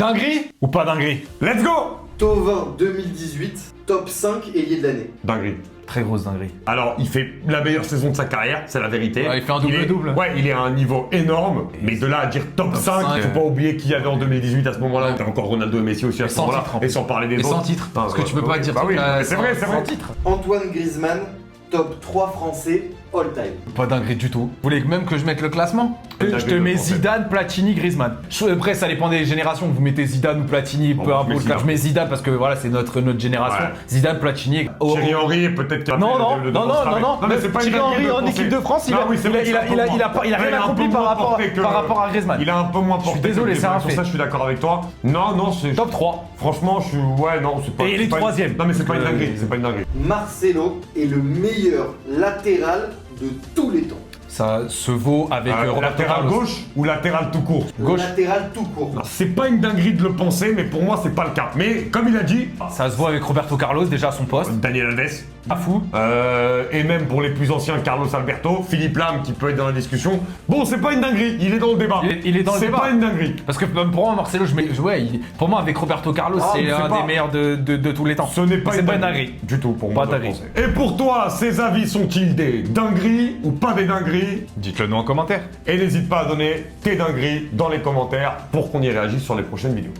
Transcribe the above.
Dinguerie ou pas dinguerie? Let's go! Thauvin 2018, top 5 ailier de l'année. Dinguerie. Très grosse dinguerie. Alors, il fait la meilleure saison de sa carrière, c'est la vérité. Ouais, il fait un double-double. Ouais, il est à un niveau énorme, mais de là à dire top 5, 5, faut pas oublier qu'il y avait en 2018 à ce moment-là. T'as encore Ronaldo et Messi aussi à ce sans moment-là. titre, en plus. Et sans parler des Et autres. sans titre. Parce que tu peux pas dire bah oui, truc, mais c'est vrai, c'est vrai. sans titre. Antoine Griezmann, top 3 français all time. Pas dinguerie du tout. Vous voulez même que je mette le classement? Pas Je dinguerie te de mets penser. Zidane, Platini, Griezmann. Après, ça dépend des générations. Vous mettez Zidane ou Platini, Bon, peu je mets importe. Zidane. Je mets Zidane parce que voilà, c'est notre génération. Ouais. Zidane, Platini. Oh, Thierry Henry, peut-être qu'il a Non, fait non, le non, démonstrer, non, non, mais c'est pas une Thierry dinguerie Henry de en penser. équipe de France, il Non, a oui, c'est vrai, c'est un peu moins. rien un peu accompli moins porté que- par rapport à Griezmann. Il a un peu moins porté. suis désolé, que c'est un Sur fait. ça, je suis d'accord avec toi. Non, c'est. Top 3. Franchement, je suis. Ouais, non, c'est pas. Et il est c'est pas une- troisième. Non, mais c'est pas une Donc, dinguerie. C'est pas une dinguerie. Marcelo est le meilleur latéral de tous les temps. Ça se vaut avec Roberto Latéral Carlos. gauche ou latéral tout court? Gauche. Latéral tout court. Alors, c'est pas une dinguerie de le penser, mais pour moi, c'est pas le cas. Mais comme il a dit, Ça se voit avec Roberto Carlos déjà à son poste. Daniel Alves, Pas fou. et même pour les plus anciens, Carlos Alberto, Philippe Lam qui peut être dans la discussion. Bon, c'est pas une dinguerie, il est dans le débat. Il est dans le débat. C'est pas une dinguerie. Parce que même pour moi, Marcelo, pour moi, avec Roberto Carlos, Ah, c'est mais c'est un pas- des meilleurs de tous les temps. Ce n'est pas C'est une pas dinguerie du tout pour moi. Pas de dinguerie. penser. Et pour toi, ces avis sont-ils des dingueries ou pas des dingueries? Dites-le nous en commentaire. Et n'hésite pas à donner tes dingueries dans les commentaires pour qu'on y réagisse sur les prochaines vidéos.